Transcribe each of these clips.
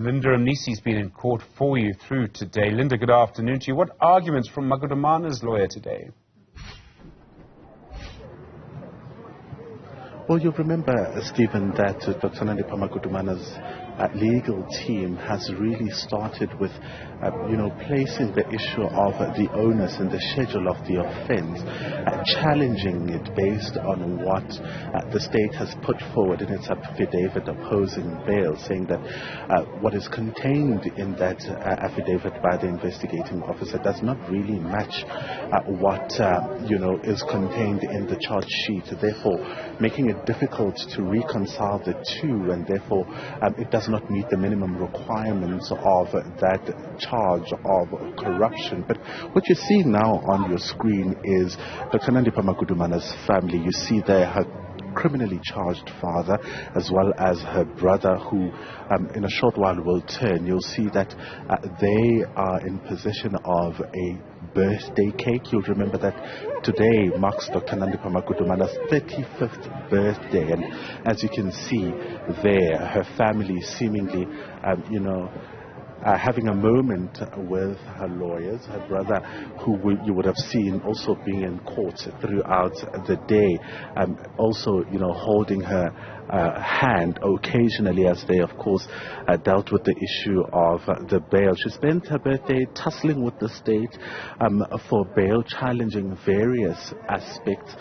Linda Amnisi's been in court for you through today. Linda, good afternoon to you. What arguments from Magudumana's lawyer today? Well, you remember, Stephen, that Dr Nandipha Magudumana's legal team has really started with, placing the issue of the onus and the schedule of the offence, challenging it based on what the state has put forward in its affidavit opposing bail, saying that what is contained in that affidavit by the investigating officer does not really match what, is contained in the charge sheet, therefore making it difficult to reconcile the two, and therefore it does not meet the minimum requirements of that charge of corruption. But what you're seeing now on your screen is Dr Nandipha Magudumana's family. You see there her criminally charged father as well as her brother, who in a short while will turn. You'll see that they are in possession of a birthday cake. You'll remember that today marks Dr Nandipha Magudumana's 35th birthday, and as you can see there, her family seemingly having a moment with her lawyers, her brother, who you would have seen also being in court throughout the day, also, holding her hand occasionally, as they, of course, dealt with the issue of the bail. She spent her birthday tussling with the state for bail, challenging various aspects.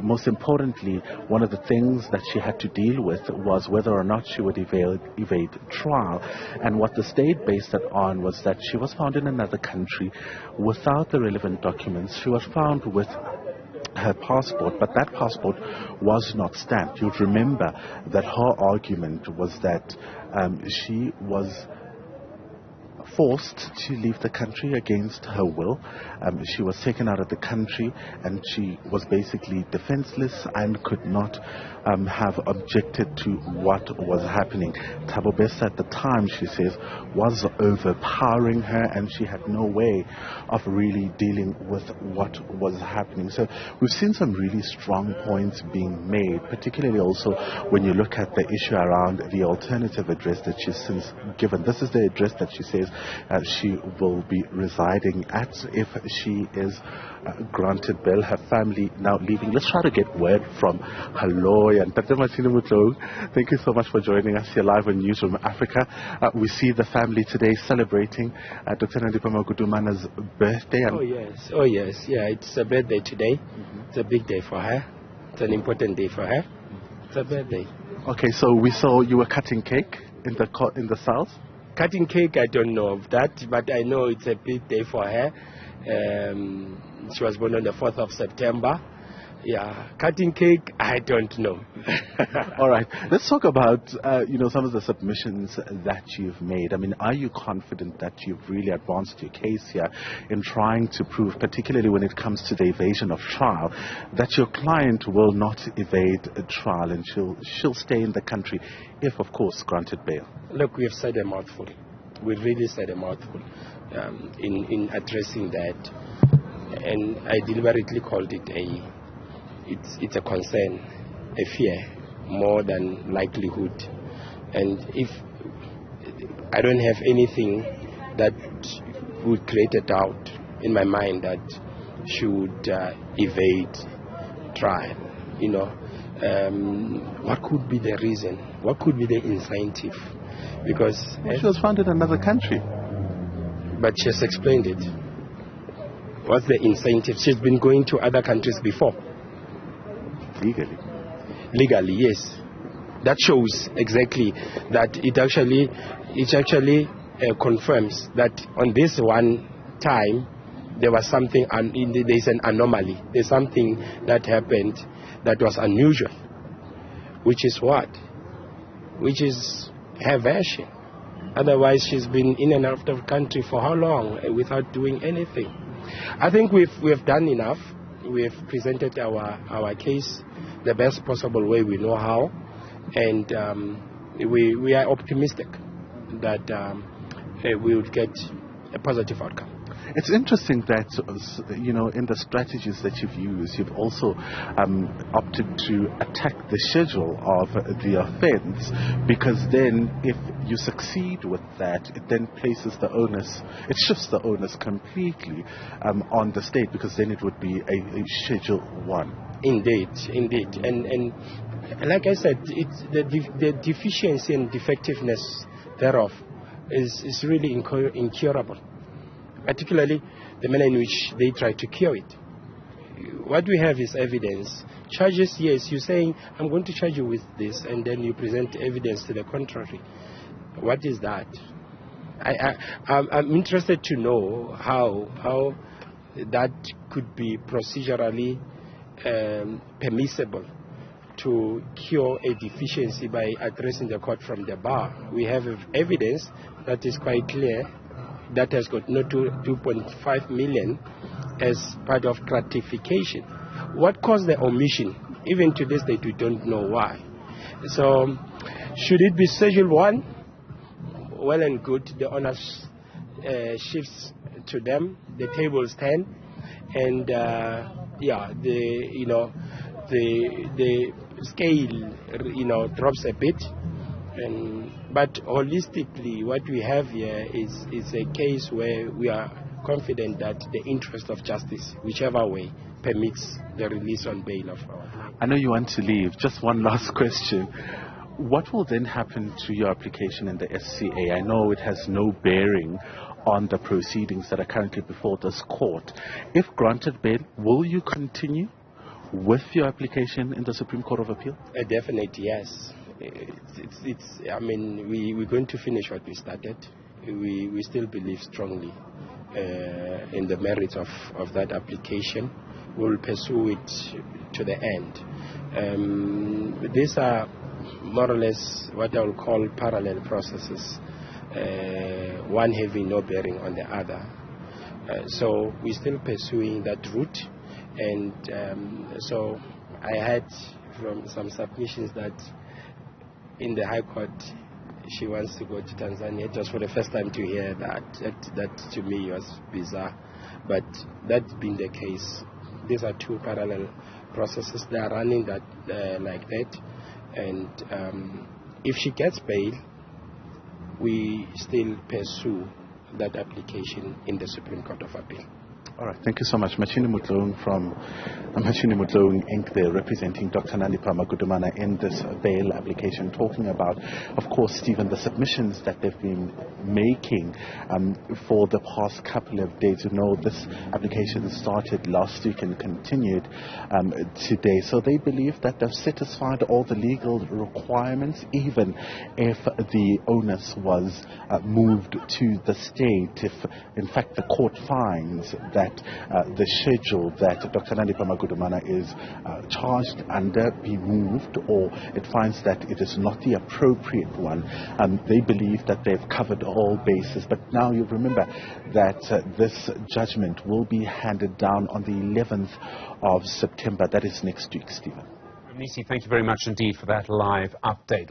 Most importantly, one of the things that she had to deal with was whether or not she would evade trial. And what the state based it on was that she was found in another country without the relevant documents. She was found with her passport, but that passport was not stamped. You'd remember that her argument was that she was forced to leave the country against her will. She was taken out of the country and she was basically defenseless and could not have objected to what was happening. Thabo Bester at the time, she says, was overpowering her and she had no way of really dealing with what was happening. So we've seen some really strong points being made, particularly also when you look at the issue around the alternative address that she's since given. This is the address that she says she will be residing at if she is granted bail. Her family now leaving. Let's try to get word from her lawyer. And Dr Machini Motloung, thank you so much for joining us here live on Newzroom Afrika. We see the family today celebrating Dr Nandipha Magudumana's birthday. Oh yes, yeah, it's a birthday today. It's a big day for her. It's an important day for her. It's a birthday. Okay, so we saw you were cutting cake in the cells. Cutting cake, I don't know of that, but I know it's a big day for her. She was born on the 4th of September. Yeah, cutting cake, I don't know. All right, let's talk about some of the submissions that you've made. I mean, are you confident that you've really advanced your case here in trying to prove, particularly when it comes to the evasion of trial, that your client will not evade a trial and she'll stay in the country if, of course, granted bail? Look, we have said a mouthful. We really said a mouthful in addressing that, and I deliberately called it it's a concern, a fear, more than likelihood. And if I don't have anything that would create a doubt in my mind that she would evade trial, what could be the reason? What could be the incentive? Because she was found in another country. But she has explained it. What's the incentive? She's been going to other countries before. Legally, yes. That shows exactly that it actually confirms that on this one time there was something, there's an anomaly. There's something that happened that was unusual, which is what? Which is her version. Otherwise, she's been in and out of the country for how long without doing anything? I think we've done enough. We've presented our case the best possible way we know how, and we are optimistic that we will get a positive outcome. It's interesting that, in the strategies that you've used, you've also opted to attack the schedule of the offense, because then if you succeed with that, it then places the onus, it shifts the onus completely on the state, because then it would be a Schedule 1. Indeed. And like I said, the deficiency and defectiveness thereof is really incurable, particularly the manner in which they try to cure it. What we have is evidence. Charges, yes, you're saying, I'm going to charge you with this, and then you present evidence to the contrary. What is that? I'm interested to know how that could be procedurally permissible to cure a deficiency by addressing the court from the bar. We have evidence that is quite clear that has got no 2.5 million as part of gratification. What caused the omission? Even to this date, we don't know why. So, should it be Schedule 1? Well and good. The onus shifts to them. The tables turn, and the scale drops a bit. But holistically, what we have here is a case where we are confident that the interest of justice, whichever way, permits the release on bail of our. I know you want to leave. Just one last question. What will then happen to your application in the SCA? I know it has no bearing on the proceedings that are currently before this court. If granted bail, will you continue with your application in the Supreme Court of Appeal? A definite yes. We're going to finish what we started. We still believe strongly in the merits of that application. We'll pursue it to the end. These are more or less what I will call parallel processes, one having no bearing on the other. So we're still pursuing that route, and so I heard from some submissions that in the High Court she wants to go to Tanzania. It was for the first time to hear that. That to me was bizarre, but that being the case, these are two parallel processes. They are running that like that. And if she gets bail, we still pursue that application in the Supreme Court of Appeal. All right, thank you so much. Machini Motloung from Machini Motloung Inc. there, representing Dr. Nandipha Magudumana in this bail application, talking about, of course, Stephen, the submissions that they've been making for the past couple of days. You know, this application started last week and continued today. So they believe that they've satisfied all the legal requirements, even if the onus was moved to the state. If, in fact, the court finds that the schedule that Dr. Nandipha Magudumana is charged under be moved, or it finds that it is not the appropriate one, they believe that they've covered all bases. But now you remember that this judgment will be handed down on the 11th of September. That is next week, Stephen. Nisi, thank you very much indeed for that live update.